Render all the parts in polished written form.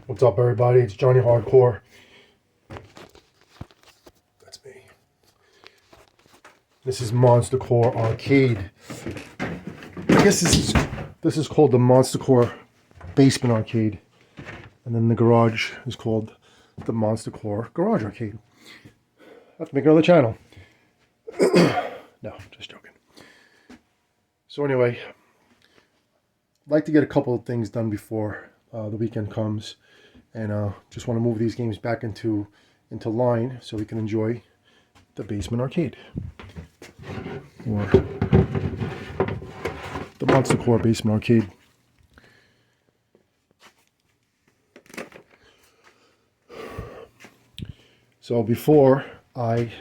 What's up, everybody? It's Johnny Hardcore. That's me. This is Monster Core Arcade. I guess this is called the Monster Core Basement Arcade, and then the garage is called the Monster Core Garage Arcade. I have to make another channel. No, just joking. So anyway, I'd like to get a couple of things done before the weekend comes, and just want to move these games back into line so we can enjoy the Basement Arcade, or the Monster Core Basement Arcade. So before I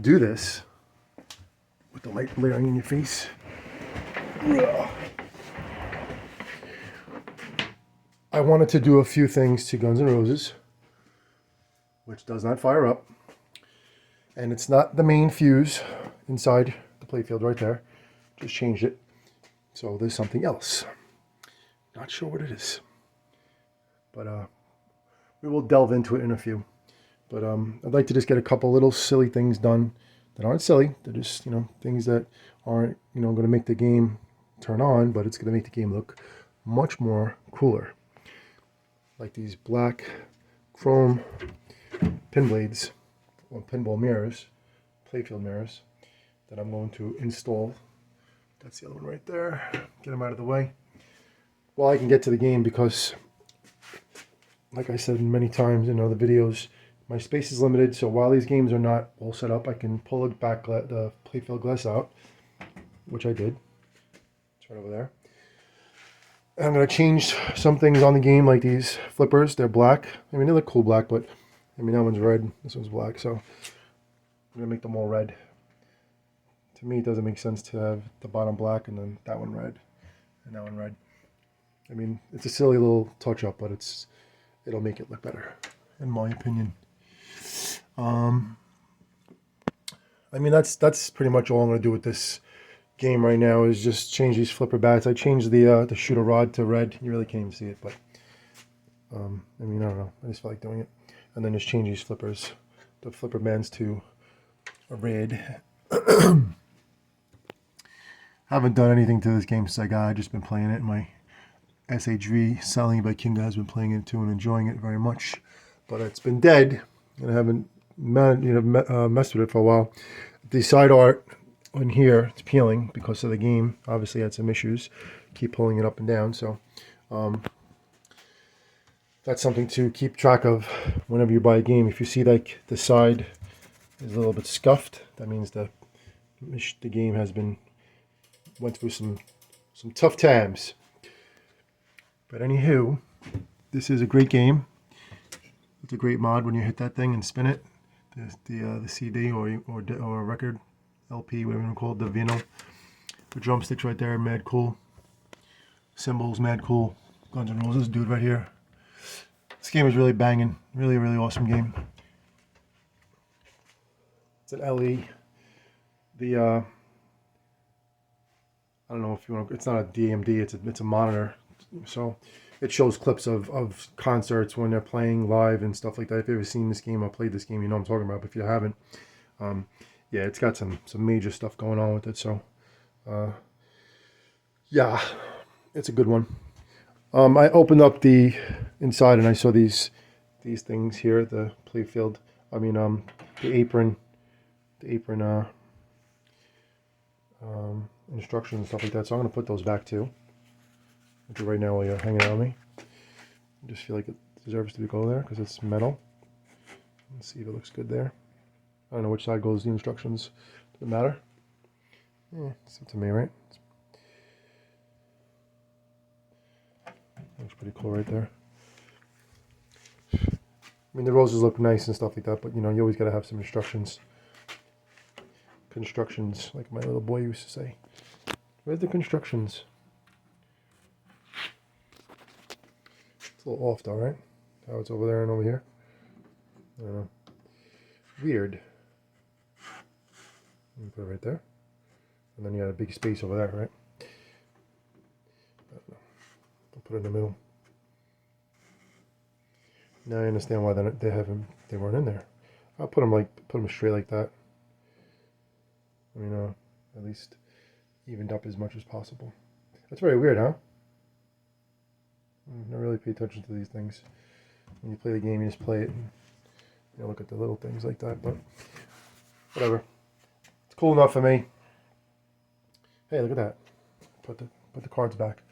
do this, with the light blaring in your face, I wanted to do a few things to Guns N' Roses, which does not fire up. And it's not the main fuse inside the playfield right there. Just changed it. So there's something else. Not sure what it is. But we will delve into it in a few. But I'd like to just get a couple little silly things done that aren't silly. They're just, things that aren't, going to make the game turn on, but it's going to make the game look much more cooler. Like these black chrome pin blades, or pinball mirrors, playfield mirrors, that I'm going to install. That's the other one right there. Get them out of the way while I can get to the game, because like I said many times in other videos, my space is limited. So while these games are not all set up, I can pull the playfield glass out, which I did. It's right over there. And I'm going to change some things on the game, like these flippers. They're black. I mean, they look cool black, but that one's red, this one's black, so I'm going to make them all red. To me, it doesn't make sense to have the bottom black and then that one red and that one red. I mean, it's a silly little touch-up, but it'll make it look better, in my opinion. I mean, that's pretty much all I'm going to do with this game right now, is just change these flipper bats. I changed the shooter rod to red. You really can't even see it, but I mean, I don't know. I just felt like doing it. And then just change these flippers, the flipper bands, to a red. Haven't done anything to this game since I got it. I've just been playing it. My SHV selling by Kinga has been playing it too and enjoying it very much. But it's been dead, and I haven't messed with it for a while. The side art on here, it's peeling because of the game. Obviously had some issues. Keep pulling it up and down, so that's something to keep track of whenever you buy a game. If you see like the side is a little bit scuffed, that means the game has went through some tough times. But anywho, this is a great game. It's a great mod when you hit that thing and spin it. The CD or a record, LP, whatever you want to call it, the vinyl. The drumsticks right there, mad cool. Cymbals, mad cool. Guns N' Roses dude right here. This game is really banging. Really, really awesome game. It's an LE. I don't know if you want to, it's not a DMD, it's a monitor. So it shows clips of concerts when they're playing live and stuff like that. If you've ever seen this game or played this game, you know what I'm talking about. But if you haven't, yeah, it's got some major stuff going on with it. So, yeah, it's a good one. I opened up the inside and I saw these things here, the playfield. I mean, the apron instructions and stuff like that. So I'm gonna put those back too. I'll do right now while you're hanging out with me. I just feel like it deserves to go there because it's metal. Let's see if it looks good there. I don't know which side goes the instructions. Doesn't matter. Yeah, it's up to me, right? Looks pretty cool right there. I mean, the roses look nice and stuff like that, but you always got to have some instructions. Constructions, like my little boy used to say. Where's the constructions? It's a little off though, right? How it's over there and over here. I don't know. Weird. Let me put it right there. And then you got a big space over there, right? I'll put it in the middle. Now I understand why they weren't in there. I'll put them straight like that. At least evened up as much as possible. That's very weird, huh? I don't really pay attention to these things. When you play the game, you just play it and look at the little things like that. But whatever, it's cool enough for me. Hey, look at that. Put the cards back.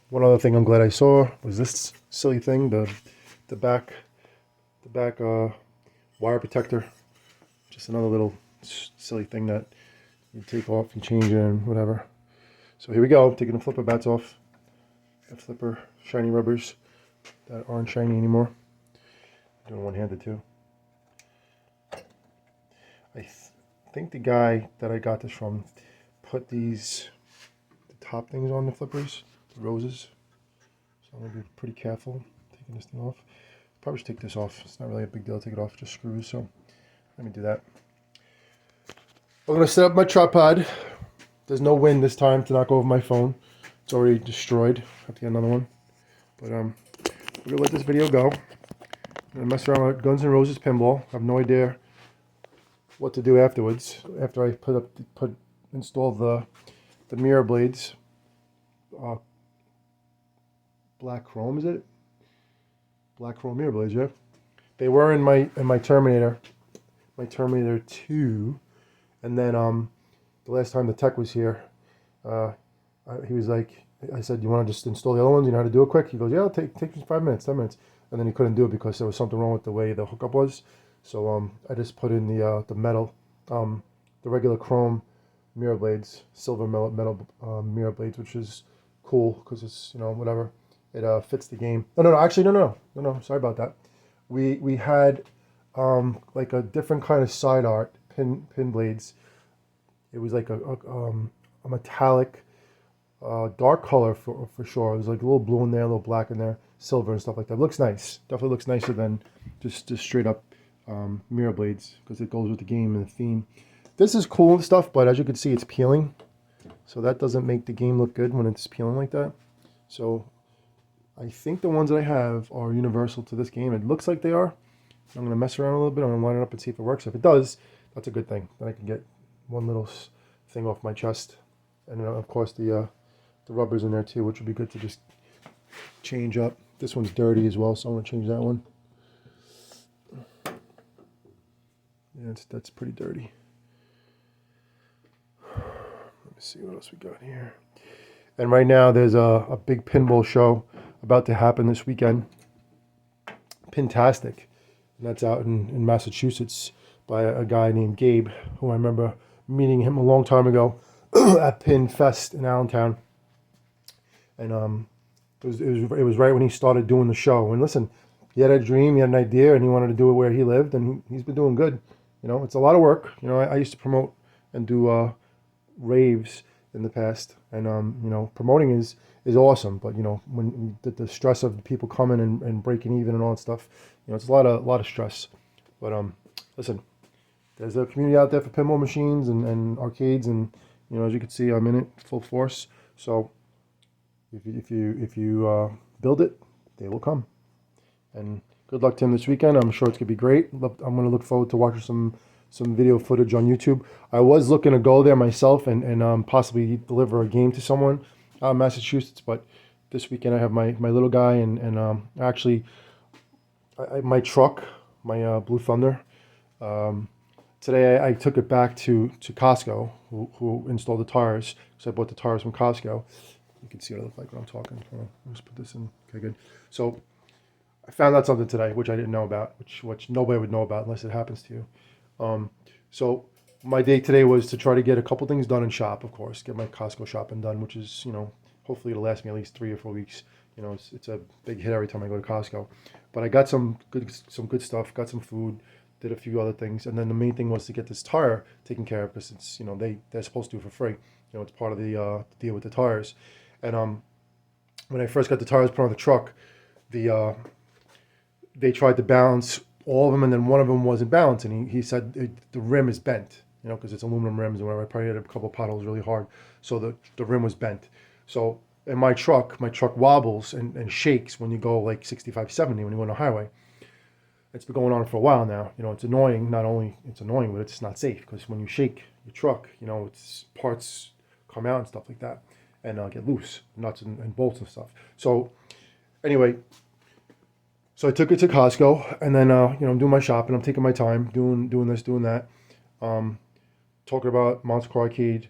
One other thing I'm glad I saw was this silly thing, the back wire protector. Just another little silly thing that you take off and change it and whatever. So here we go, taking the flipper bats off. The flipper shiny rubbers that aren't shiny anymore. I'm doing one-handed too. I think the guy that I got this from put the top things on the flippers, the roses. So I'm gonna be pretty careful taking this thing off. Probably should take this off. It's not really a big deal to take it off, just screws. So let me do that. I'm gonna set up my tripod. There's no wind this time to knock over my phone. It's already destroyed. I have to get another one. But we're gonna let this video go. I'm gonna mess around with Guns N' Roses Pinball. I have no idea what to do afterwards. After I install the mirror blades. Black chrome, is it? Black chrome mirror blades, yeah. They were in my Terminator 2, and then the last time the tech was here, he was like, I said, "You want to just install the other ones? You know how to do it quick?" He goes, "Yeah, it'll take 5 minutes, 10 minutes." And then he couldn't do it because there was something wrong with the way the hookup was. So I just put in the metal, the regular chrome mirror blades, silver metal mirror blades, which is cool because it's whatever. It fits the game. Actually, no. Sorry about that. We had like a different kind of side art pin blades. It was like a metallic dark color for sure. It was like a little blue in there, a little black in there, silver and stuff like that. It looks nice. Definitely looks nicer than just straight up mirror blades because it goes with the game and the theme. This is cool and stuff, but as you can see, it's peeling. So that doesn't make the game look good when it's peeling like that. So I think the ones that I have are universal to this game. It looks like they are. I'm going to mess around a little bit. I'm going to line it up and see if it works. If it does, that's a good thing. Then I can get one little thing off my chest. And then, of course, the rubbers in there too, which would be good to just change up. This one's dirty as well, so I'm going to change that one. Yeah, that's pretty dirty. Let me see what else we got here. And right now there's a big pinball show about to happen this weekend. Pintastic. And that's out in Massachusetts by a guy named Gabe, who I remember meeting him a long time ago at Pin Fest in Allentown. And it was right when he started doing the show. And listen, he had a dream, he had an idea, and he wanted to do it where he lived, and he's been doing good. It's a lot of work. I used to promote and do raves in the past, and promoting is awesome, but when the stress of people coming and breaking even and all that stuff, it's a lot of stress. But listen, there's a community out there for pinball machines and arcades, and as you can see, I'm in it full force. So if you build it, they will come. And good luck to him this weekend. I'm sure it's gonna be great. I'm gonna look forward to watching some video footage on YouTube. I was looking to go there myself and possibly deliver a game to someone out of Massachusetts, but this weekend I have my little guy and actually my truck, my Blue Thunder. Today I took it back to Costco, who installed the tires, because I bought the tires from Costco. You can see what I look like when I'm talking. Hold on, let's put this in. Okay, good. So I found out something today, which I didn't know about, which nobody would know about unless it happens to you. So my day today was to try to get a couple things done in shop, of course, get my Costco shopping done, which is, hopefully it'll last me at least 3 or 4 weeks. It's a big hit every time I go to Costco. But I got some good stuff, got some food, did a few other things, and then the main thing was to get this tire taken care of because it's, they're supposed to do it for free. It's part of the deal with the tires. And when I first got the tires put on the truck, they tried to balance all of them, and then one of them wasn't balanced, and he said the rim is bent, because it's aluminum rims and whatever. I probably hit a couple potholes really hard, so the rim was bent. So And my truck wobbles and shakes when you go like 65, 70 when you go on the highway. It's been going on for a while now. You know, it's annoying. Not only it's annoying, but it's not safe because when you shake your truck, you know, it's parts come out and stuff like that, and get loose, nuts and bolts and stuff. So anyway, so I took it to Costco, and then you know, I'm doing my shopping. I'm taking my time, doing this, doing that. Talking about Monster Car Arcade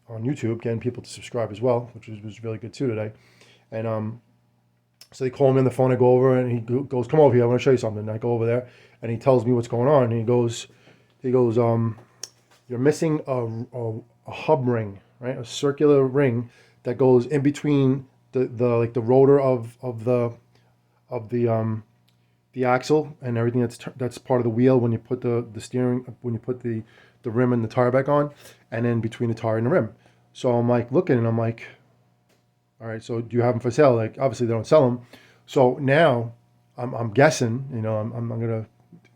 on YouTube, getting people to subscribe as well, which was really good too today. And so they call me on the phone. I go over and he goes, "Come over here. I want to show you something." And I go over there and he tells me what's going on. And he goes, "You're missing a hub ring, right? A circular ring that goes in between the like the rotor of the axle and everything that's part of the wheel when you put the steering, when you put the rim and the tire back on, and then between the tire and the rim." So I'm like looking and I'm like, all right, so do you have them for sale? Like, obviously they don't sell them. So now I'm guessing, you know, I'm gonna, it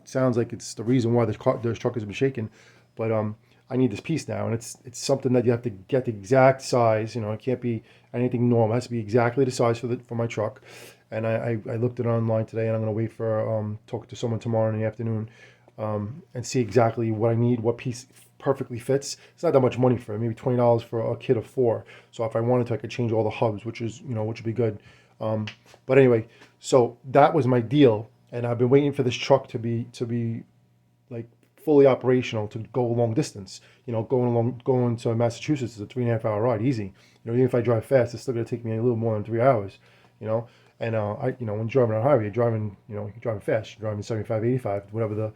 sounds like it's the reason why this truck has been shaking, but I need this piece now, and it's something that you have to get the exact size. You know, it can't be anything normal. It has to be exactly the size for my truck. And I looked it online today, and I'm gonna wait for talking to someone tomorrow in the afternoon, and see exactly what I need, what piece perfectly fits. It's not that much money for it, maybe $20 for a kit of 4. So if I wanted to, I could change all the hubs, which is, you know, which would be good. But anyway, so that was my deal, and I've been waiting for this truck to be like fully operational to go a long distance. You know, going to Massachusetts is a 3.5 hour ride, easy. You know, even if I drive fast, it's still gonna take me a little more than 3 hours. You know, and you know, when you're driving on the highway, you're driving, you know, you're driving fast. You're driving 75, 85, whatever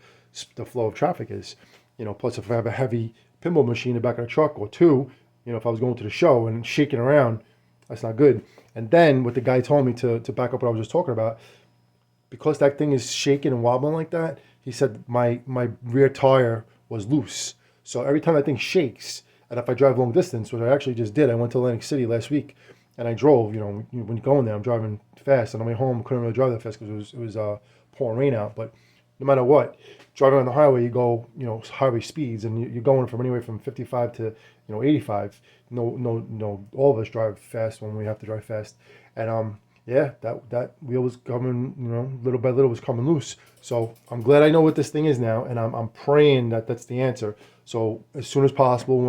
the flow of traffic is. You know, plus if I have a heavy pinball machine in the back of the truck or two, you know, if I was going to the show and shaking around, that's not good. And then what the guy told me to back up what I was just talking about, because that thing is shaking and wobbling like that, he said my rear tire was loose. So every time that thing shakes, and if I drive long distance, which I actually just did, I went to Atlantic City last week, and I drove. You know, when you go in there, I'm driving fast, and on my way home, couldn't really drive that fast because it was pouring rain out. But no matter what, driving on the highway, you go, you know, highway speeds, and you're going from anywhere from 55 to, you know, 85. No, all of us drive fast when we have to drive fast, and yeah, that wheel was coming, you know, little by little was coming loose. So I'm glad I know what this thing is now, and I'm praying that that's the answer. So as soon as possible,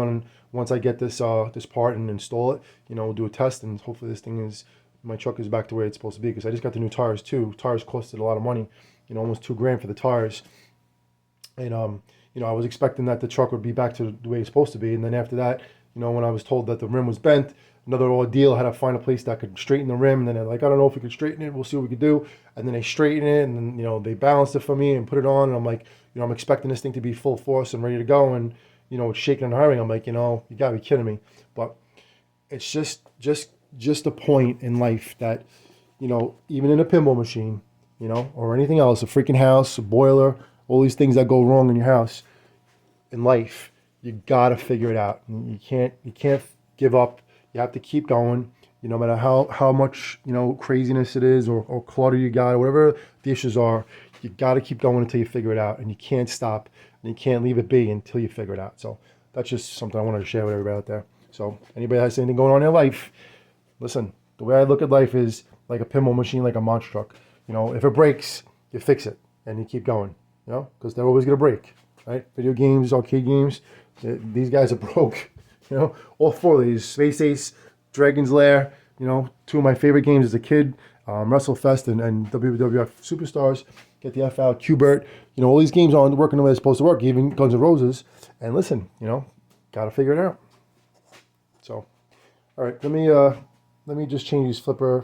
once I get this this part and install it, you know, we'll do a test, and hopefully this thing is, my truck is back to where it's supposed to be, because I just got the new tires too. Tires costed a lot of money, you know, almost $2,000 for the tires. And you know, I was expecting that the truck would be back to the way it's supposed to be, and then after that, you know, when I was told that the rim was bent, another ordeal. I had to find a place that could straighten the rim, and then they're like, I don't know if we could straighten it. We'll see what we could do. And then they straighten it, and then, you know, they balanced it for me and put it on. And I'm like, you know, I'm expecting this thing to be full force and ready to go, and you know, it's shaking and hiring. I'm like, you know, you gotta be kidding me. But it's just a point in life that, you know, even in a pinball machine, you know, or anything else, a freaking house, a boiler, all these things that go wrong in your house, in life, you gotta figure it out. You can't give up. You have to keep going. You know, no matter how much, you know, craziness it is, or clutter you got, or whatever the issues are, you gotta keep going until you figure it out, and you can't stop, and you can't leave it be until you figure it out. So that's just something I wanted to share with everybody out there. So anybody has anything going on in their life, listen, the way I look at life is like a pinball machine, like a monster truck. You know, if it breaks, you fix it and you keep going, you know, because they're always going to break, right? Video games, arcade games, these guys are broke, you know. All 4 of these, Space Ace, Dragon's Lair, you know, 2 of my favorite games as a kid, WrestleFest and WWF Superstars, Get the F Out, Qbert, you know, all these games aren't working the way they're supposed to work, even Guns N' Roses. And listen, you know, got to figure it out. So, all right, let me just change these flipper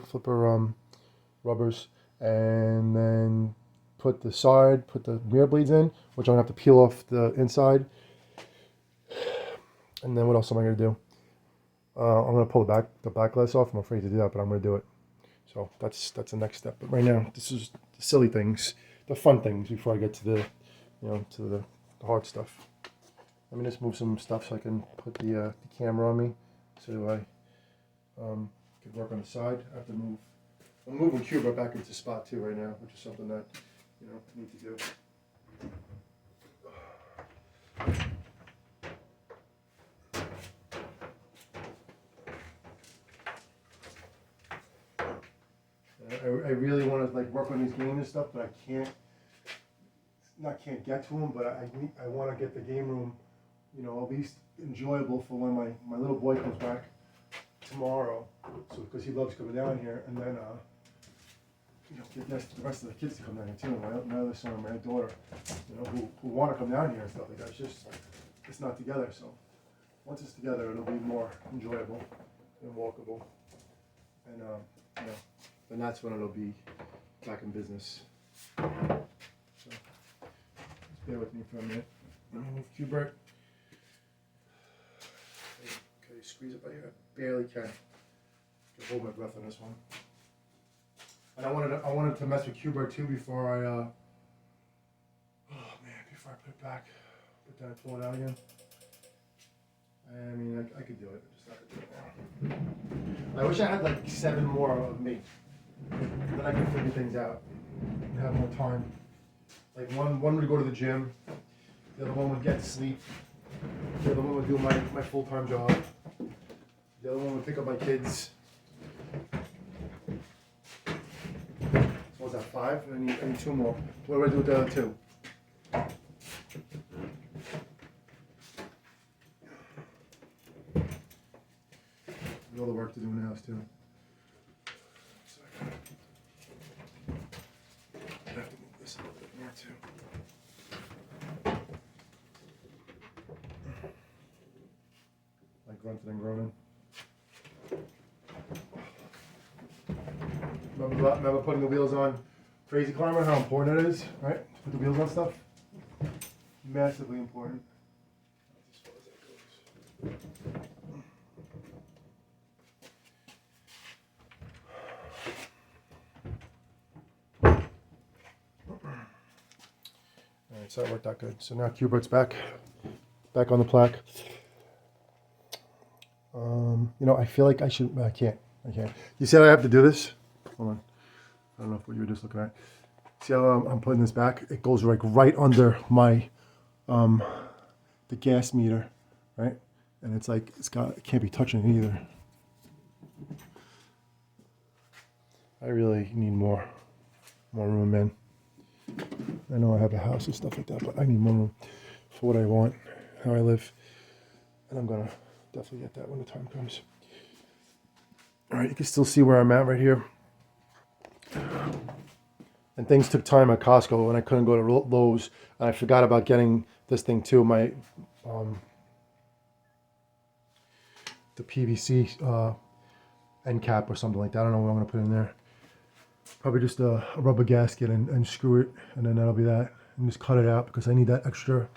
rubbers, and then put the mirror blades in, which I'm gonna have to peel off the inside. And then what else am I gonna do? I'm gonna pull the back glass off. I'm afraid to do that, but I'm gonna do it. So that's the next step. But right now, this is the silly things, the fun things before I get to the, you know, to the hard stuff. Let me just move some stuff so I can put the camera on me, so I can work on the side. I have to move. I'm moving Cuba back into spot 2 right now, which is something that, you know, I need to do. I really want to like work on these games and stuff, but I can't. Not can't get to them, but I want to get the game room, you know, at least enjoyable for when my little boy comes back tomorrow. So because he loves coming down here, and then you know, get the rest of the kids to come down here too. My other son and my daughter, you know, who want to come down here and stuff like that. It's not together. So once it's together, it'll be more enjoyable and walkable, and you know, then that's when it'll be back in business. So just bear with me for a minute. Let me move Qbert. Okay, squeeze it by here. I barely can. I can hold my breath on this one. And I wanted to mess with Qbert too before I before I put it back. But then I pull it out again. I mean, I could do it. I'm just not gonna do it now. I wish I had like 7 more of me. Then I could figure things out and have more time. Like one would go to the gym, the other one would get sleep, the other one would do my full-time job, the other one would pick up my kids. So what's that, 5? I need 2 more. What do I do with the other 2? There's all the work to do in the house too. So I have to move this a little bit more too. Like grunting and groaning. Remember putting the wheels on Crazy Climber, how important it is, right? Put the wheels on stuff. Massively important. As far as that goes. Alright, so that worked out good. So now Qbert's back on the plaque. You know, I feel like I should. I can't. You said I have to do this. Hold on. I don't know what you were just looking at. See how I'm putting this back? It goes like right under my the gas meter, right? And it's like it can't be touching it either. I really need more room, man. I know I have a house and stuff like that, but I need more room for what I want, how I live, and I'm gonna definitely get that when the time comes. All right, you can still see where I'm at right here. And things took time at Costco, and I couldn't go to Lowe's, and I forgot about getting this thing too. My the PVC end cap or something like that. I don't know what I'm gonna put in there. Probably just a rubber gasket and screw it, and then that'll be that. And just cut it out because I need that extra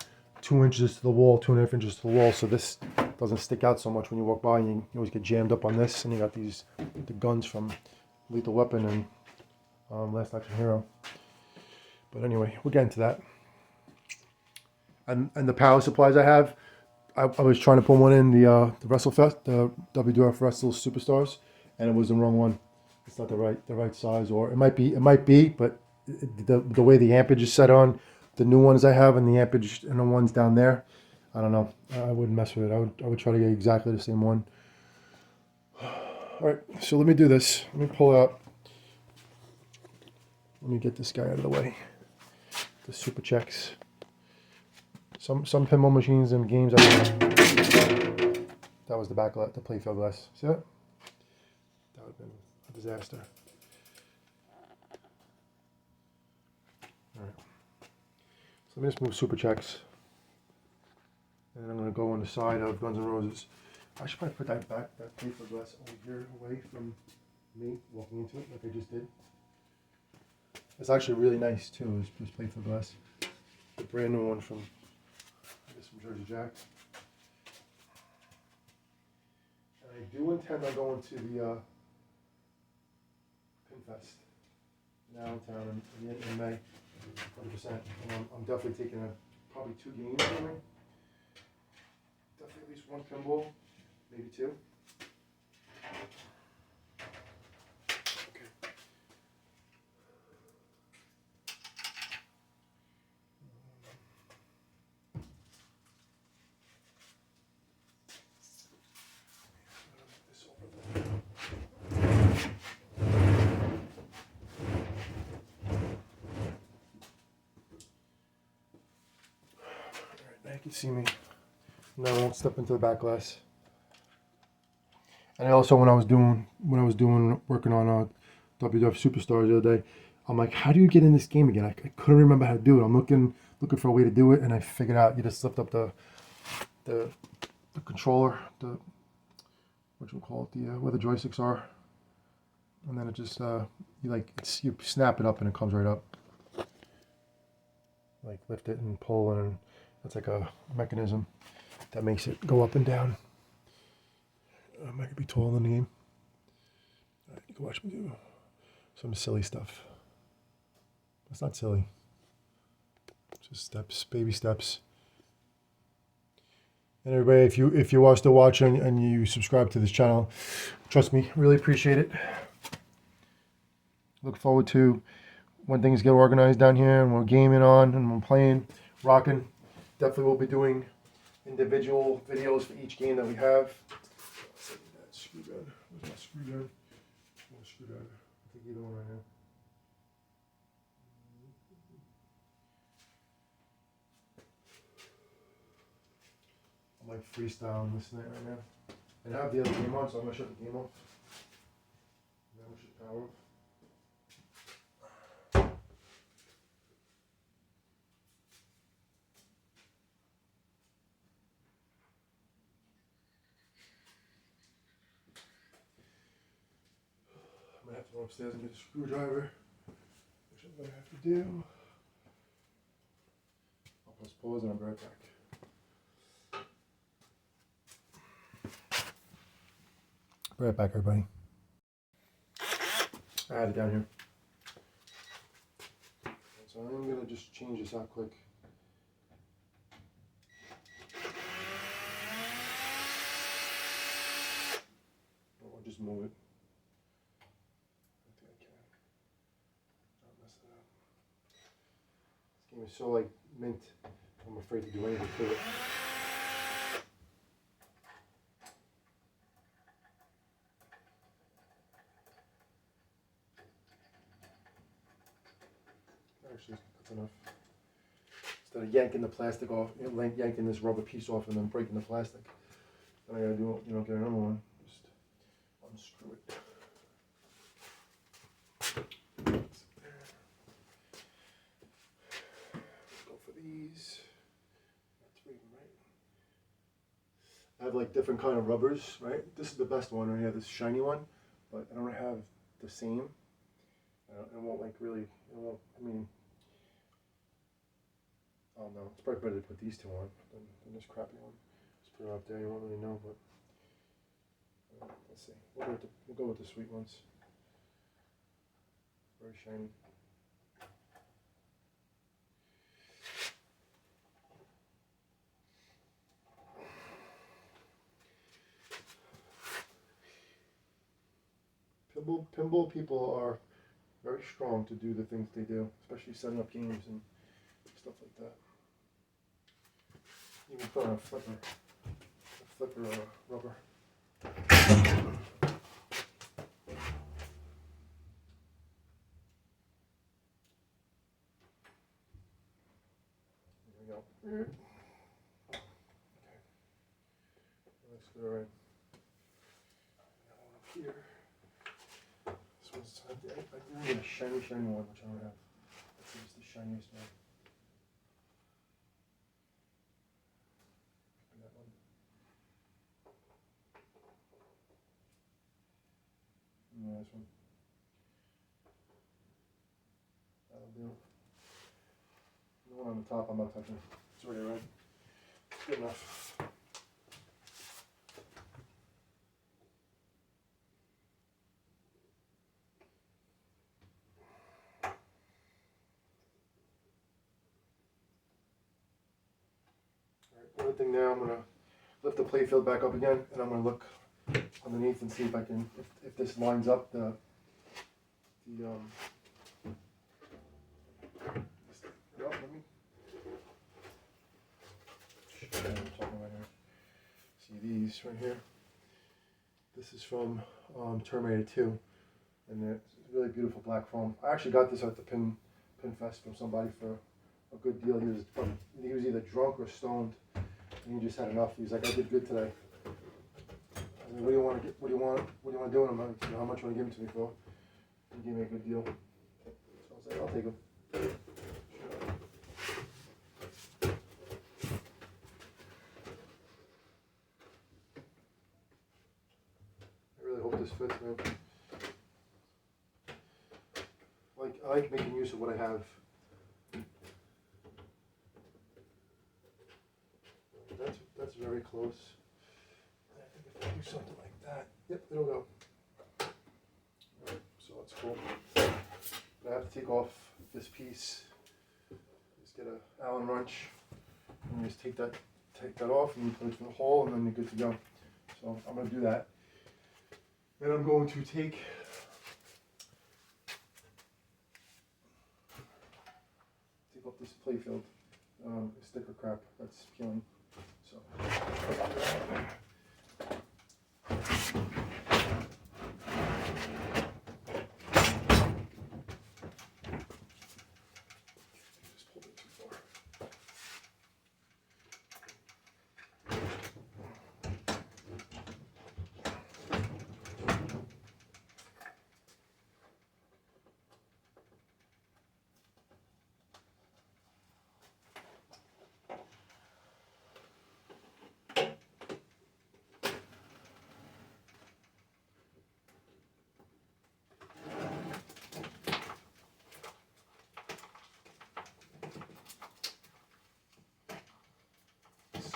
2 inches to the wall, 2.5 inches to the wall, so this doesn't stick out so much when you walk by. And you always get jammed up on this, and you got the guns from Lethal Weapon and Last Action Hero. But anyway, we'll get into that. And the power supplies I have, I was trying to put one in the WrestleFest, the WWF Wrestle Superstars, and it was the wrong one. It's not the right size, or it might be, but the way the ampage is set on the new ones I have and the ampage and the ones down there, I don't know. I wouldn't mess with it. I would try to get exactly the same one. All right, so let me do this. Let me pull out. Let me get this guy out of the way. The Super Checks. Some pinball machines and games. That was the backlight, the playfield glass. See that? That would have been a disaster. All right. So let me just move Super Checks. And then I'm going to go on the side of Guns N' Roses. I should probably put that playfield glass over here away from me walking into it like I just did. It's actually really nice too, this playfield glass. The brand new one from Jersey Jack. And I do intend on going to the Pinfest in Allentown in May, 100%. And I'm definitely taking probably 2 games anyway. Definitely at least 1 pinball, maybe 2. you can see me. No, I won't step into the back glass. And also when I was working on WWF Superstars the other day, I'm like, how do you get in this game again? I couldn't remember how to do it. I'm looking for a way to do it, and I figured out you just lift up the controller, what you call it, where the joysticks are, and then it just you snap it up and it comes right up. Like lift it and pull, and that's like a mechanism that makes it go up and down. I might be tall in the game. You can watch me do some silly stuff. It's not silly. Just steps, baby steps. And everybody, if you are still watching and you subscribe to this channel, trust me, really appreciate it. Look forward to when things get organized down here and we're gaming on and we're playing, rocking. Definitely will be doing individual videos for each game that we have. That screw gun. Where's my screw gun? No screw gun. I think either one right now. I'm like freestyling this night right now. And I have the other game on, so I'm gonna shut the game off. Now we should power up. I'm gonna have to go upstairs and get a screwdriver, which I'm gonna have to do. I'll press pause and I'll be right back. Be right back, everybody. I had it down here. So I'm gonna just change this out quick. Or just move it. I think I can. Not mess it up. This game is so like mint. I'm afraid to do anything to it. Actually, that's enough. Instead of yanking the plastic off, yanking this rubber piece off and then breaking the plastic, then I gotta do, get another one. Just unscrew it. Let's go for these. That's three of them, right? I have like different kind of rubbers, right? This is the best one right here, this shiny one, but I don't have the same. It won't like really, I mean, oh no, it's probably better to put these two on than this crappy one. Just put it up there, you won't really know, but let's see. We'll go with the sweet ones. Very shiny. Pinball people are very strong to do the things they do, especially setting up games and stuff like that. Even throwing a flipper rubber. There we go. Okay. Let's go right. Now one up here. This one's, I need a shiny one, which I don't have. Let's see, it's the shiniest one. That one. Yeah, this one. That'll do. The one on the top, I'm not touching. It's already red. It's good enough. Another thing now, I'm going to lift the playfield back up again, and I'm going to look underneath and see if I can, if this lines up the let me, I'm talking right here. See these right here? This is from Terminator 2, and it's really beautiful black foam. I actually got this at the Pin Fest from somebody for a good deal. He was either drunk or stoned, and he just had enough. He was like, I did good today. I mean, what do you want to get? What do you want to do with him? You know, how much you want to give him to me for? He gave me a good deal. So I was like, I'll take him. I really hope this fits, man. I like making use of what I have. That's very close. I think if I do something like that, yep, it'll go. Right, so that's cool. But I have to take off this piece. Just get a Allen wrench and just take that off and you put it in the hole and then you're good to go. So I'm going to do that. Then I'm going to take up this playfield sticker crap that's peeling. So just pulled it too far.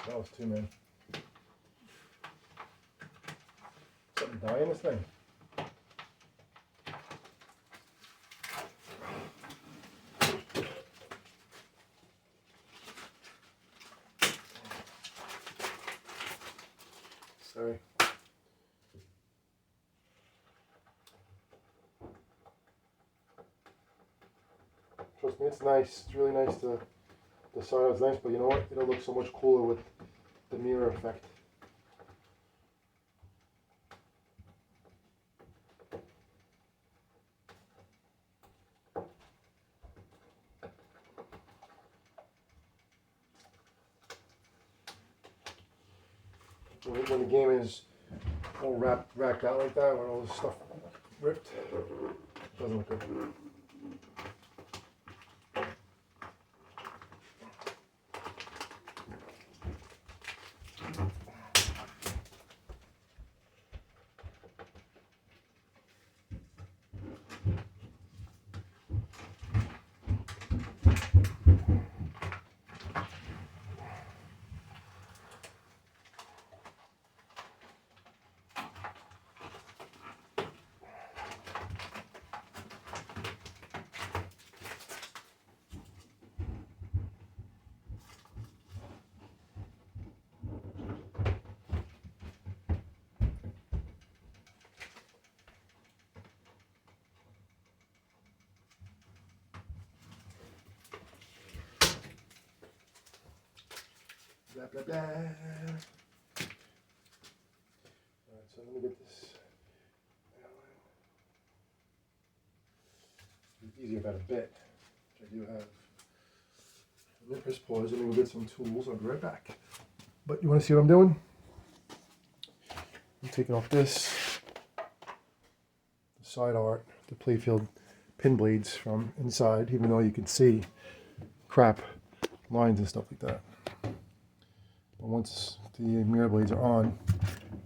Smells too, man. Something dying this thing. Sorry. Trust me, it's nice. It's really nice to. The side is nice, but you know what? It'll look so much cooler with the mirror effect. When the game is all racked out like that, when all this stuff ripped, it doesn't look good. Blah, blah, blah. Alright, so let me get this. It's easier if I had a bit, which I do have. Let me press pause and then we'll get some tools. I'll be right back. But you want to see what I'm doing? I'm taking off this, the side art, the playfield pin blades from inside, even though you can see crap lines and stuff like that. But once the mirror blades are on,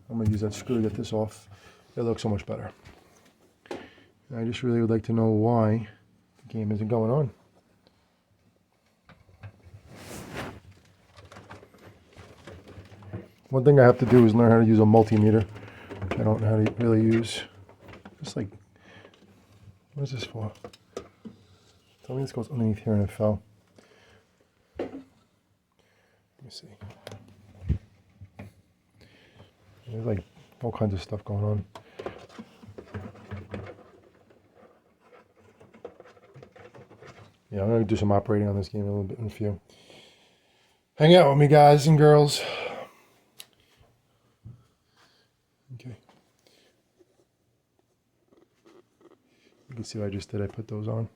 I'm going to use that screw to get this off. It looks so much better. And I just really would like to know why the game isn't going on. One thing I have to do is learn how to use a multimeter, which I don't know how to really use. Just like, what is this for? Tell me this goes underneath here and it fell. Let me see. There's like all kinds of stuff going on. Yeah, I'm going to do some operating on this game a little bit in a few. Hang out with me, guys and girls. Okay. You can see what I just did. I put those on.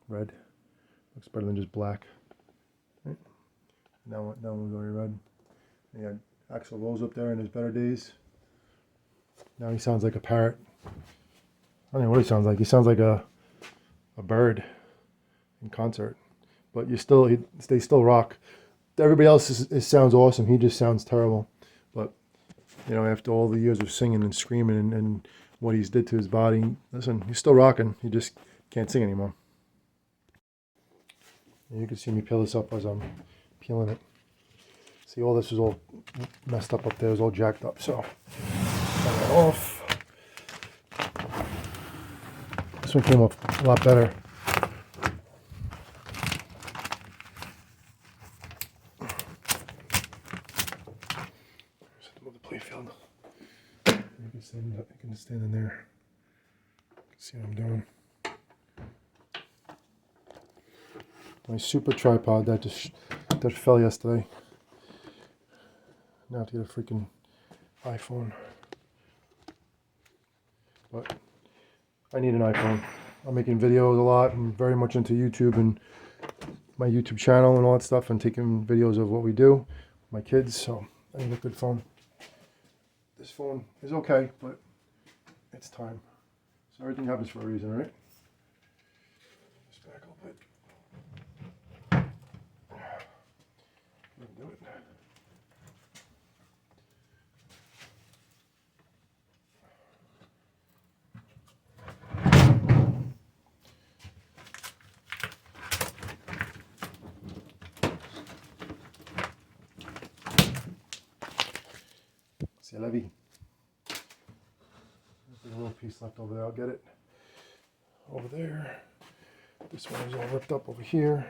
Red. Looks better than just black. Right? Now one's already red. He had Axl Rose up there in his better days. Now he sounds like a parrot. I don't know what he sounds like. He sounds like a bird in concert. But they still rock. Everybody else sounds awesome. He just sounds terrible. But you know, after all the years of singing and screaming and what he's did to his body, listen, he's still rocking. He just can't sing anymore. And you can see me peel this up as I'm peeling it. See, all this is all messed up there. It was all jacked up. So, turn that off. This one came off a lot better. Set them on the playfield. You can stand in there. See what I'm doing. My super tripod that fell yesterday. Now I have to get a freaking iPhone. But I need an iPhone. I'm making videos a lot. I'm very much into YouTube and my YouTube channel and all that stuff, and taking videos of what we do, my kids. So I need a good phone. This phone is okay, but it's time. So everything happens for a reason, right? Just back a little bit. Do it. C'est la vie. There's a little piece left over there. I'll get it over there. This one is all ripped up over here.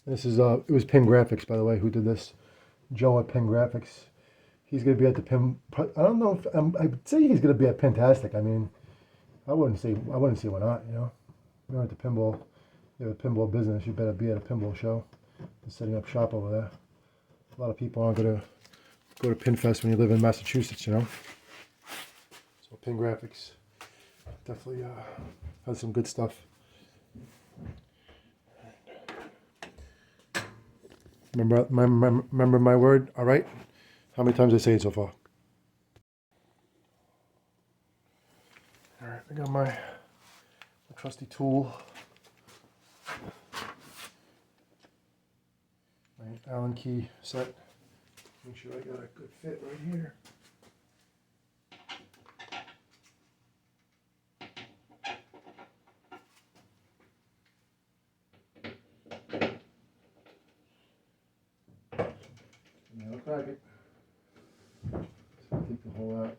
This is it was Pin Graphics, by the way, who did this. Joe at Pin Graphics. He's gonna be at the Pin. I don't know if I'd say he's gonna be at Pintastic. I mean, I wouldn't say why not. You know, you're at the pinball. You have a pinball business. You better be at a pinball show. And setting up shop over there. A lot of people aren't gonna go to Pinfest when you live in Massachusetts. You know. So Pin Graphics definitely has some good stuff. Remember my word, all right? How many times did I say it so far? All right, I got my trusty tool. My Allen key set. Make sure I got a good fit right here. Now crack it. So take the hole out.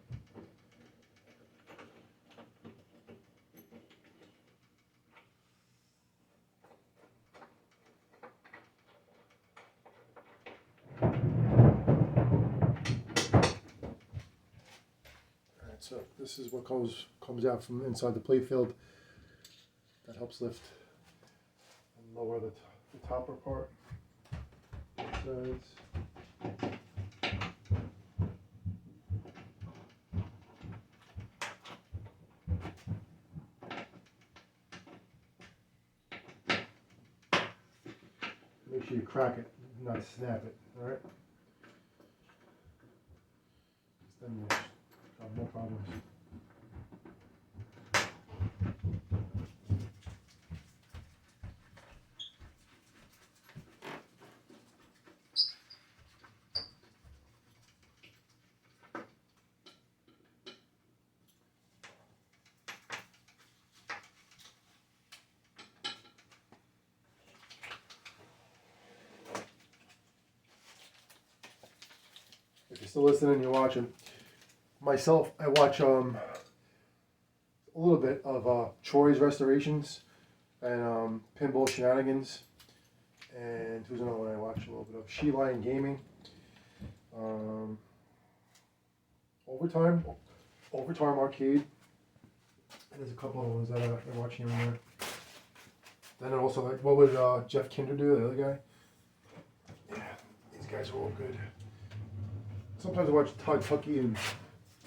Alright, so this is what comes out from inside the playfield. That helps lift and lower the topper part. Sides. Make sure you crack it, not snap it, alright? Then you'll have no problems. still listening, you're watching. Myself, I watch a little bit of Troy's Restorations and Pinball Shenanigans. And who's another one I watch a little bit of? She Lion Gaming. Overtime Arcade. And there's a couple of ones that I watch here and there. Then also, like, what would Jeff Kinder do, the other guy? Yeah, these guys are all good. Sometimes I watch Todd Tucky and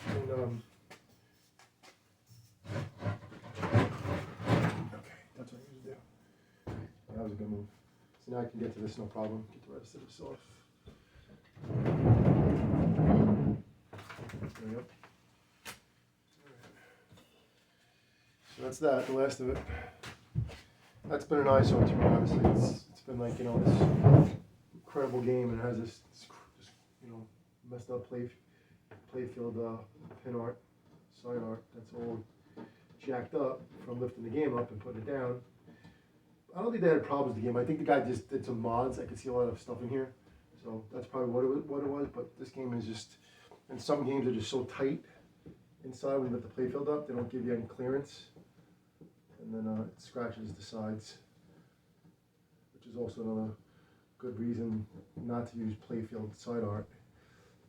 okay, that's what I usually do. That was a good move. So now I can get to this no problem. Get the rest of this off. There we go. So that's that, the last of it. That's been an eyesore to me, obviously. It's been like, you know, this incredible game, and it has this you know, messed up playfield pin art, side art that's all jacked up from lifting the game up and putting it down. I don't think they had problems with the game. I think the guy just did some mods. I could see a lot of stuff in here. So that's probably what it was, but this game is just, and some games are just so tight inside when you lift the playfield up, they don't give you any clearance. And then it scratches the sides, which is also another good reason not to use playfield side art.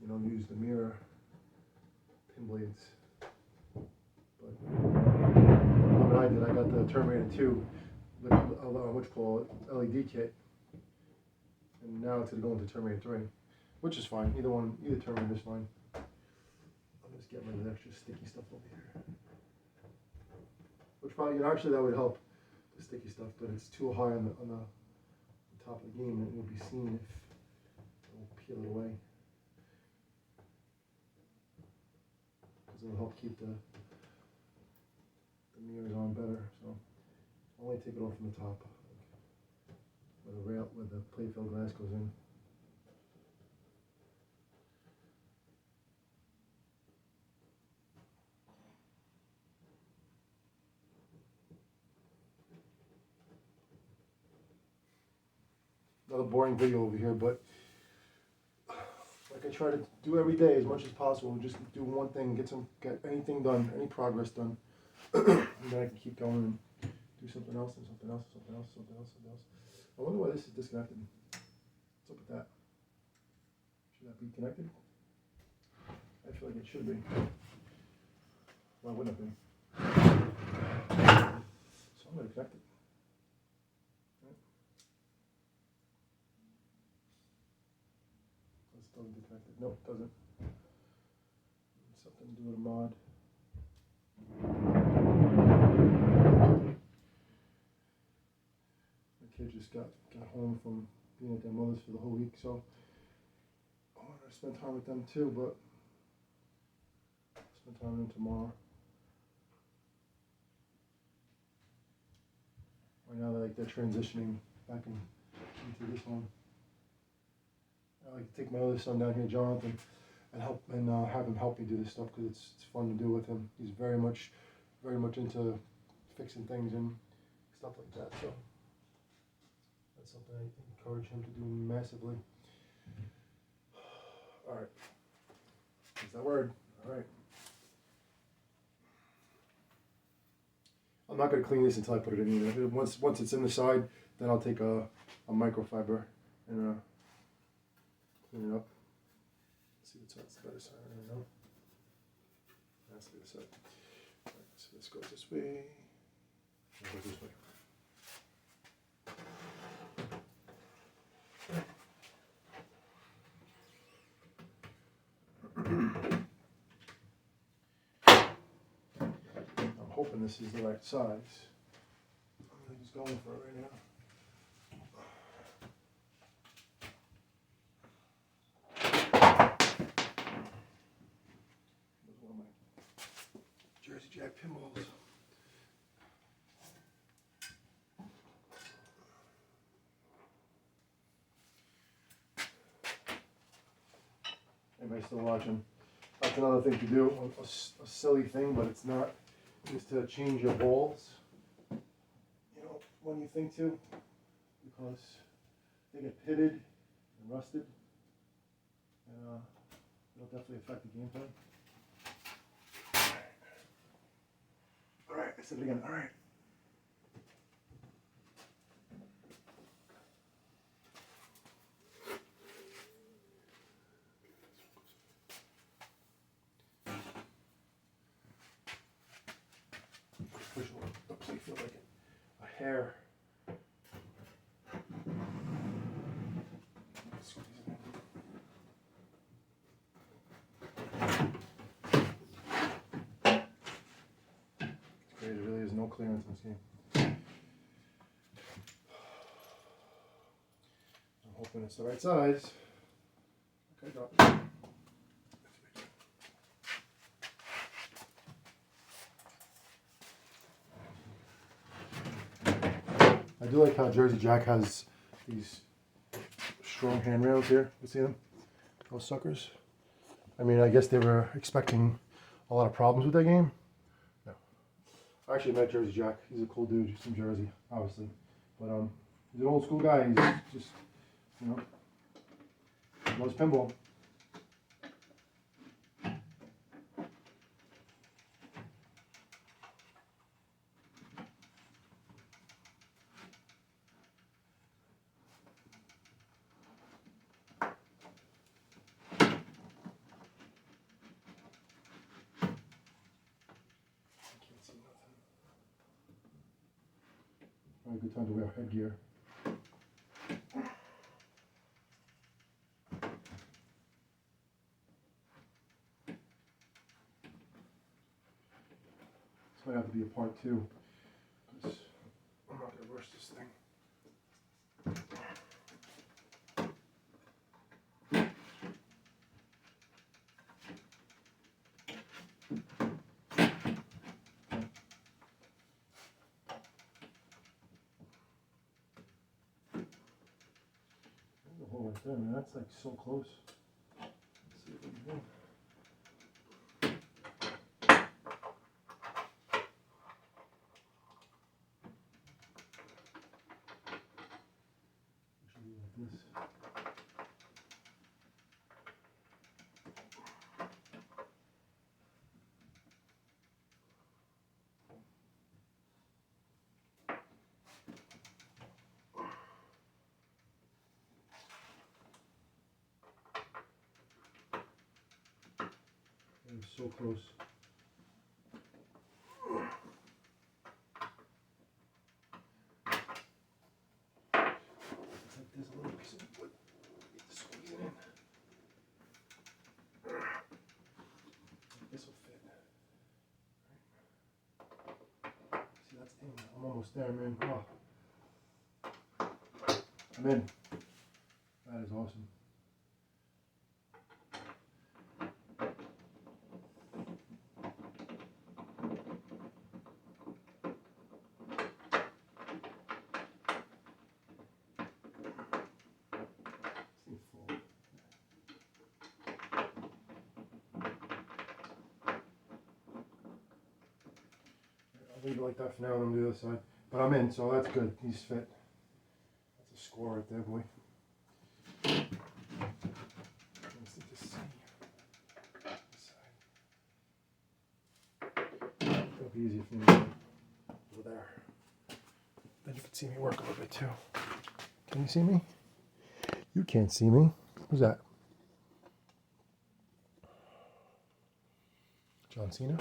You know, use the mirror pin blades. But what I did, I got the Terminator 2 with what you call it, LED kit, and now it's going to go into Terminator 3, which is fine. Either Terminator is fine. I'll just get rid of the extra sticky stuff over here. Which probably, actually that would help, the sticky stuff, but it's too high on the top of the game, and it will be seen if it will peel it away. Because it will help keep the mirrors on better. So I'll only take it off from the top, where the playfield glass goes in. Another boring video over here, but like I try to do every day as much as possible, just do one thing, get anything done, any progress done, and then I can keep going and do something else and something else, something else, something else, something else. I wonder why this is disconnected. What's up with that? Should that be connected? I feel like it should be. Why wouldn't it be? So I'm going to connect it. Doesn't get connected. Nope, doesn't. Something to do with a mod. My kid just got home from being at their mother's for the whole week, so I want to spend time with them too, but I'll spend time with them tomorrow. Right now they're transitioning back into this home. I like to take my other son down here, Jonathan, and have him help me do this stuff because it's fun to do with him. He's very much into fixing things and stuff like that. So that's something I encourage him to do massively. All right, there's that word. All right. I'm not going to clean this until I put it in either. Once it's in the side, then I'll take a microfiber and clean it up. Let's see what's the better side. I don't know. That's the other side. All right, so this goes this way. It goes this way. I'm hoping this is the right size. I'm just going for it right now. Jersey Jack pinballs. Anybody still watching? That's another thing to do, a silly thing, but it's not, is to change your balls, you know, when you think to, because they get pitted and rusted, and It'll definitely affect the gameplay. Alright, I said it again. Alright. Push the playfield like a hair. There really is no clearance in this game. I'm hoping it's the right size. Okay, drop it. I do like how Jersey Jack has these strong handrails here. You see them? Those suckers. I mean, I guess they were expecting a lot of problems with that game. No. I actually met Jersey Jack. He's a cool dude. He's from Jersey, obviously. But he's an old school guy. He's just, you know, loves pinball. Probably a good time to wear headgear. This might have to be a part 2, because I'm not going to rush this thing. There's a hole right there, man. That's like so close. Let's see what we can do. Like this. That is so close. It's like there's a little piece of wood. Need to squeeze it in. This will fit. See, that's in. I'm almost there, man. Oh. I'm in. That is awesome. I'll leave it like that for now and I'm going to do the other side. But I'm in, so that's good. He's fit. That's a score right there, boy. It'll be easy for me to go over there. Then you can see me work a little bit too. Can you see me? You can't see me. Who's that? John Cena?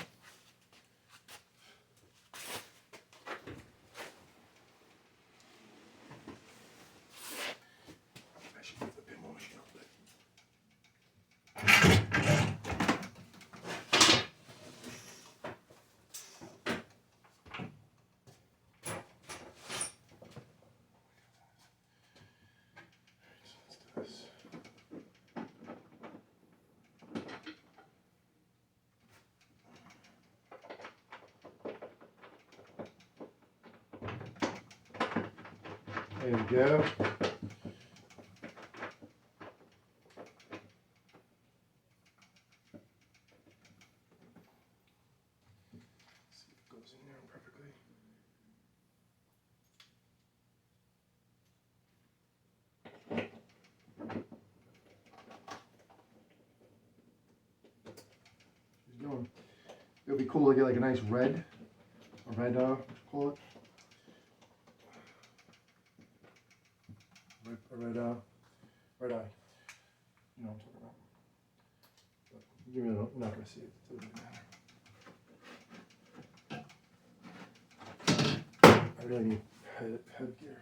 I should move the pinball machine a bit. Let's do this. There we go. See if it goes in there perfectly. would be cool to get like a nice red, what you call it? Red eye. You know what I'm talking about. But you're not going to see it. It doesn't matter. I really need headgear,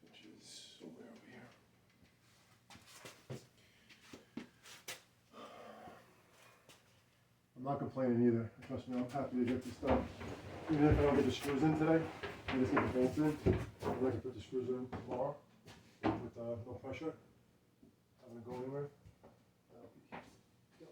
which is somewhere over here. I'm not complaining either. Trust me, I'm happy to get this done. Even if I don't get the screws in today, I just get the bolts in. I'd like to put the screws in tomorrow with no pressure. I'm going to go anywhere. That'll be go.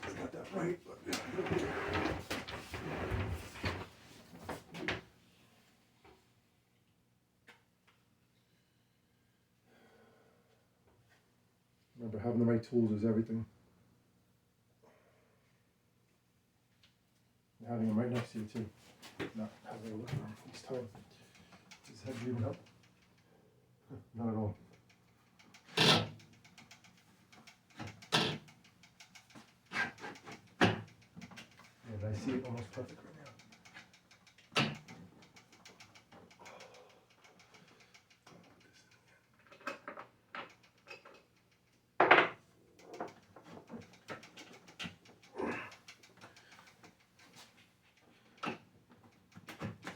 It's not that right, but remember, having the right tools is everything. And having them right next to you too. Not having to look for them each time. Is his head moving up? Not at all. And I see it almost perfect right now.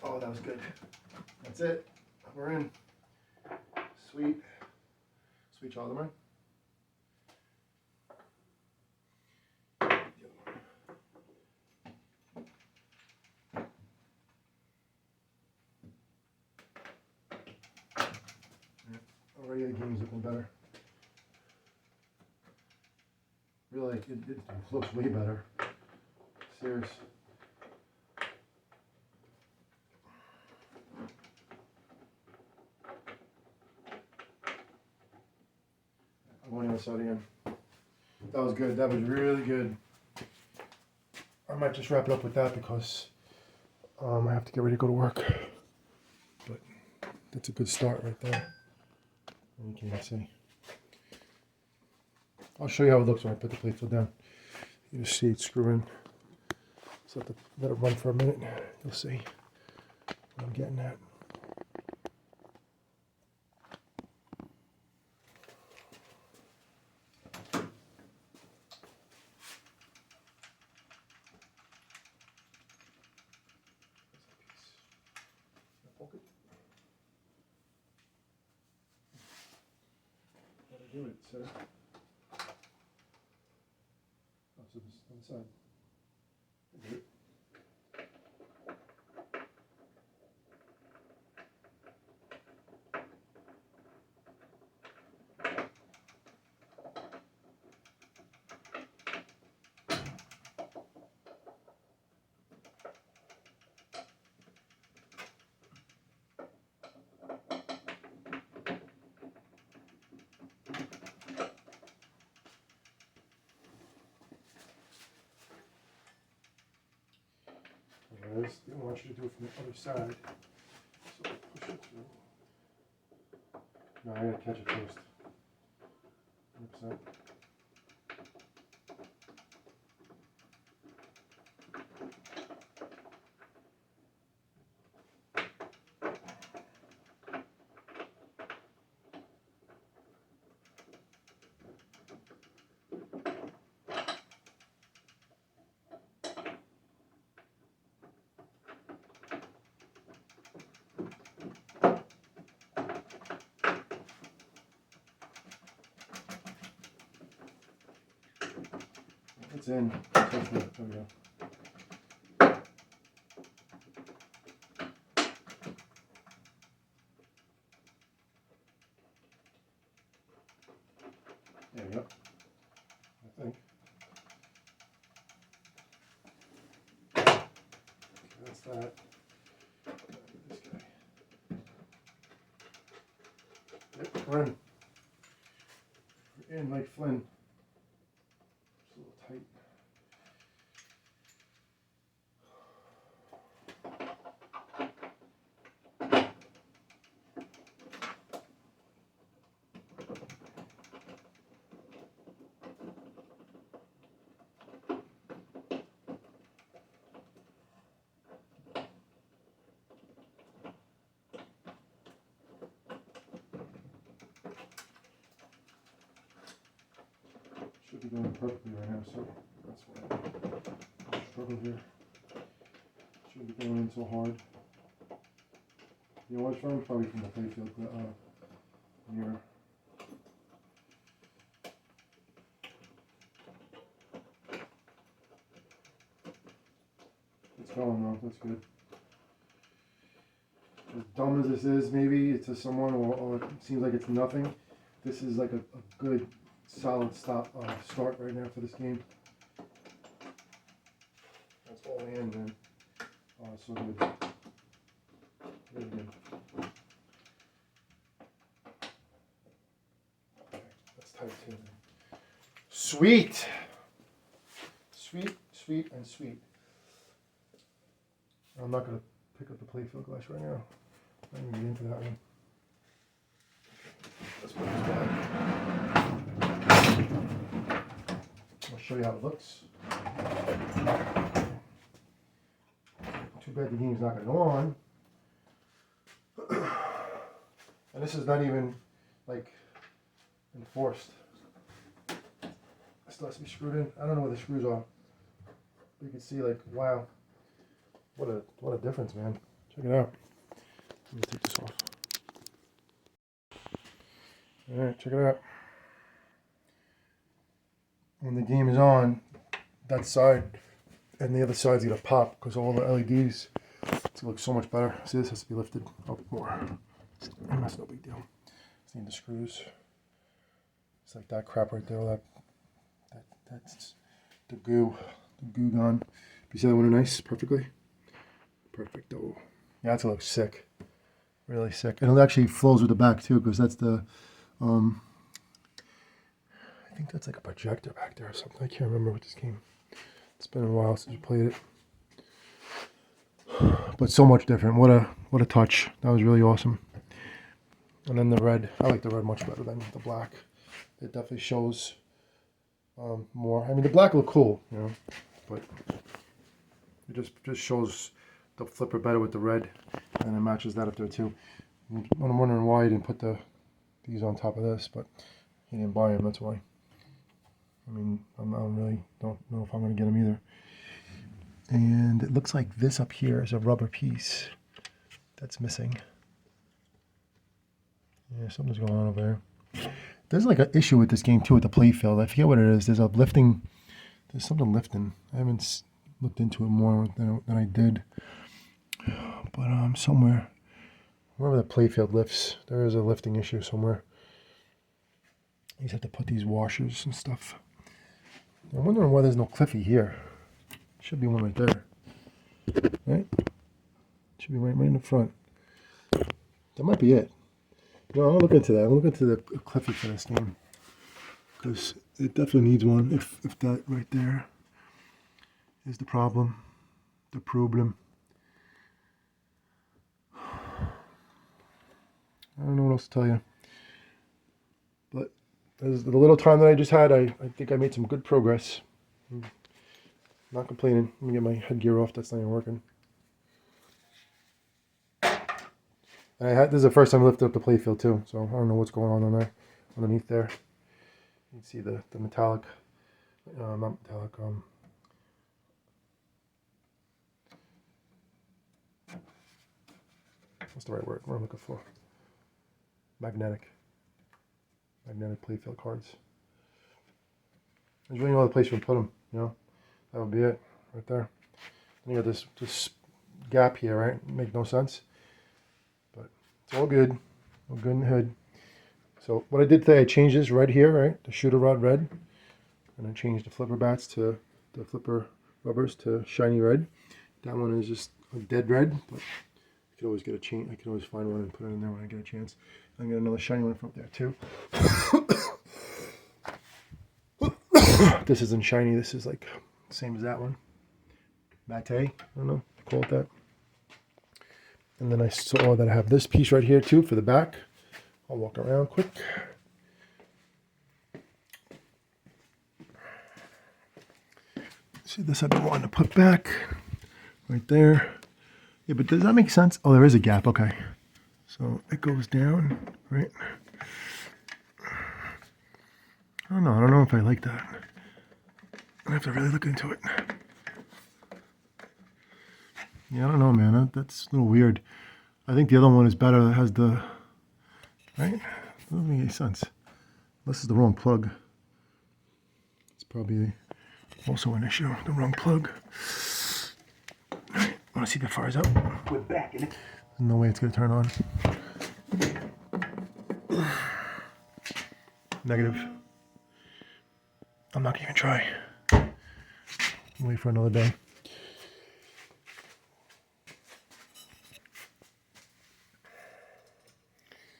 Oh, that was good. That's it. We're in. Sweet. Sweet child of mine. Already the game's looking better. Really, like, it looks way better. Serious. I'm going on the side again. That was good. That was really good. I might just wrap it up with that because I have to get ready to go to work. But that's a good start right there. You can see. I'll show you how it looks when I put the playfield down. You just see it screw in. So let it run for a minute. You'll see what I'm getting at. Do it, sir. Oh, so this on the side. Do it. Whereas they want you to do it from the other side. So push it through. No, I gotta catch it first. 100%. It's in. There we go. There we go. I think. Okay, that's that. This guy. friend. In like Flynn. It's a little tight. Should be going perfectly right now, so that's why I struggle here. Should be going in so hard. You know what's wrong? Probably from the playfield mirror. It's going though, that's good. As dumb as this is, maybe to someone, or it seems like it's nothing, this is like a good solid start right now for this game. That's all in, man. Oh, it's so good. Really good. Okay, that's tight too, man. Sweet! Sweet, sweet, and sweet. I'm not going to pick up the playfield glass right now. I'm going to get into that one. Let's put this back. I'll show you how it looks. Too bad the game's not going to go on. And this is not even like enforced. It still has to be screwed in. I don't know where the screws are. But you can see, like, wow. What a difference, man. Check it out. Let me take this off. Alright, check it out. When the game is on, that side and the other side's gonna pop because all the LEDs, it's gonna look so much better. See, this has to be lifted up more. And that's no big deal. Just need the screws. It's like that crap right there. All that's the goo gone. You see that one nice perfectly? Perfecto. Yeah, that's gonna look sick. Really sick. And it actually flows with the back too, because that's the I think that's like a projector back there or something. I can't remember what this game. It's been a while since we played it. But so much different. What a touch. That was really awesome. And then the red. I like the red much better than the black. It definitely shows more. I mean, the black looked cool, you know, but it just shows the flipper better with the red, and it matches that up there too. I'm wondering why he didn't put these on top of this, but he didn't buy them. That's why. I mean, I really don't know if I'm going to get them either. And it looks like this up here is a rubber piece that's missing. Yeah, something's going on over there. There's like an issue with this game too with the playfield. I forget what it is. There's something lifting. I haven't looked into it more than I did. But somewhere, wherever the playfield lifts, there is a lifting issue somewhere. You just have to put these washers and stuff. I'm wondering why there's no Cliffy here. Should be one right there. Right? Should be right in the front. That might be it. No, I'm gonna look into that. I'm gonna look into the Cliffy for this game, because it definitely needs one. If that right there is the problem. The problem. I don't know what else to tell you. But as the little time that I just had, I think I made some good progress. I'm not complaining. Let me get my headgear off. That's not even working. And this is the first time I lifted up the playfield too, so I don't know what's going on there, underneath there. You can see the metallic, not metallic, what's the right word? What I'm looking for? Magnetic playfield cards. There's really no other place you can put them, you know? That would be it, right there. And you got this gap here, right? Make no sense. But it's all good. All good in the hood. So what I did today, I changed this red here, right? The shooter rod red. And I changed the flipper bats to the flipper rubbers to shiny red. That one is just a dead red, but I could always get a change. I could always find one and put it in there when I get a chance. I got another shiny one from up there too. This isn't shiny. This is like the same as that one. Matte. I don't know. Call it that. And then I saw that I have this piece right here too for the back. I'll walk around quick. See this I've been wanting to put back right there. Yeah, but does that make sense? Oh, there is a gap. Okay. So it goes down, right? I don't know if I like that. I have to really look into it. Yeah, I don't know, man. That's a little weird. I think the other one is better. That has the, right? Doesn't make any sense. This is the wrong plug. It's probably also an issue. The wrong plug. All right, want to see if it fires up? We're back in it. There's no way it's going to turn on. Negative. I'm not going to even try. Wait for another day.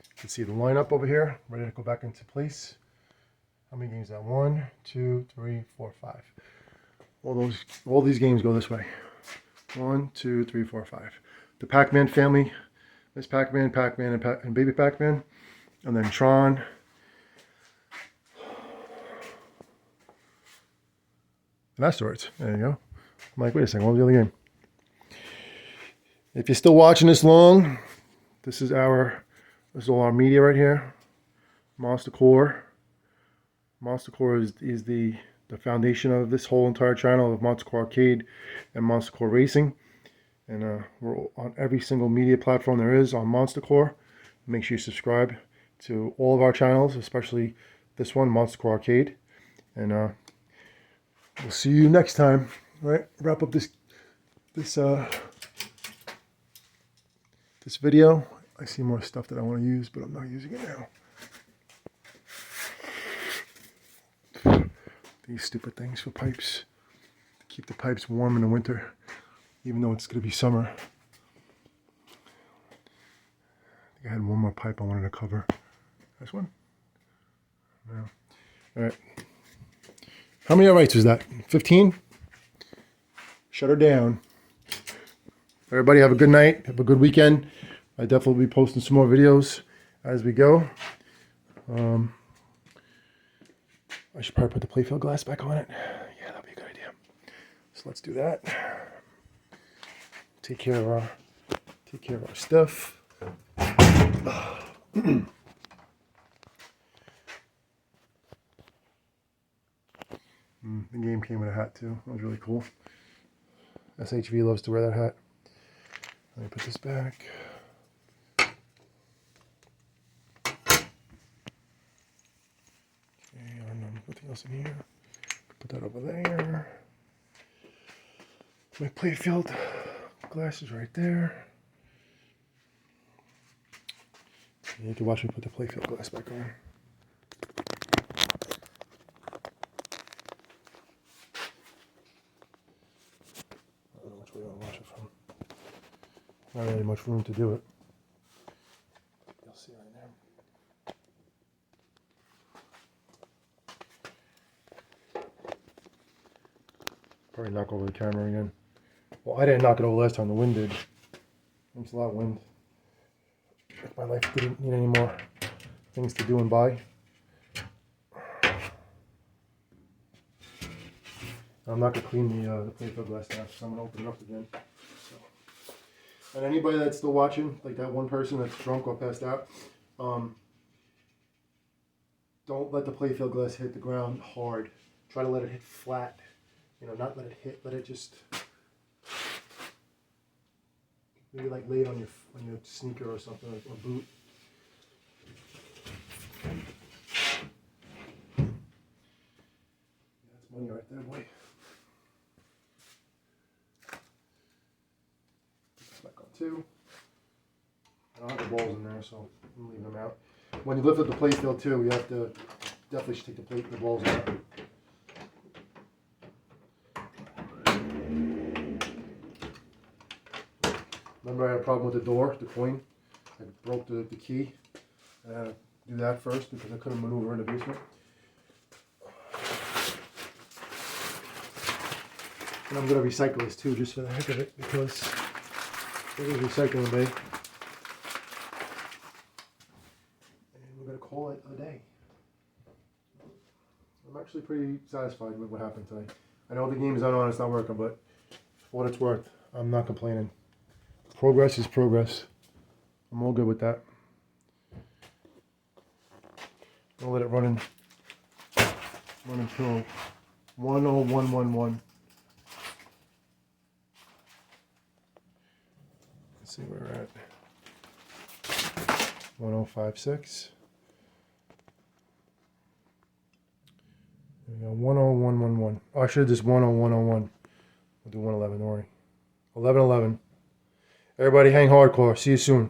You can see the lineup over here, ready to go back into place. How many games is that? 1, 2, 3, 4, 5. All these games go this way. 1, 2, 3, 4, 5. The Pac-Man family, Miss Pac-Man, Pac-Man, and Baby Pac-Man, and then Tron. And asteroids. There you go. I'm like, wait a second, what was the other game? If you're still watching this long, this is all our media right here. Monster Core. Monster Core is the foundation of this whole entire channel of Monster Core Arcade and Monster Core Racing. And we're on every single media platform there is on Monster Core. Make sure you subscribe to all of our channels, especially this one, Monster Core Arcade. And we'll see you next time. All right, wrap up this video. I see more stuff that I want to use, but I'm not using it now. These stupid things for pipes. To keep the pipes warm in the winter, even though it's going to be summer. I think I had one more pipe I wanted to cover. This one? No. All right. How many rights was that? 15? Shut her down. Everybody have a good night. Have a good weekend. I definitely will be posting some more videos as we go. I should probably put the playfield glass back on it. Yeah, that'd be a good idea. So let's do that. Take care of our stuff. The game came with a hat too. That was really cool. SHV loves to wear that hat. Let me put this back. Nothing else in here. Put that over there. My playfield glass is right there. You can watch me put the playfield glass back on. I don't know which way I want to watch it from. Not really much room to do it. You'll see right now. Probably knock over the camera again. Well, I didn't knock it over last time. The wind did. Thanks a lot, wind. If my life didn't need any more things to do and buy. I'm not gonna clean the playfield glass now, so I'm gonna open it up again. So. And anybody that's still watching, like that one person that's drunk or passed out, don't let the playfield glass hit the ground hard. Try to let it hit flat. You know, not let it hit, let it just maybe like lay it on your sneaker or something, or boot. That's money right there, boy. Put this back on too. I don't have the balls in there, so I'm leaving them out. When you lift up the playfield too, you have to definitely should take the balls out. Remember I had a problem with the door, the coin. I broke the key. Do that first because I couldn't maneuver in the basement. And I'm going to recycle this too, just for the heck of it, because it is recycling bay. And we're going to call it a day. I'm actually pretty satisfied with what happened today. I know the game is not on, it's not working, but for what it's worth, I'm not complaining. Progress is progress. I'm all good with that. I'll let it run until 10111. Let's see where we're at. 1056. There we go. 10111. Oh, I should have just 10101. We'll do 111. Don't worry. 1111. Everybody hang hardcore. See you soon.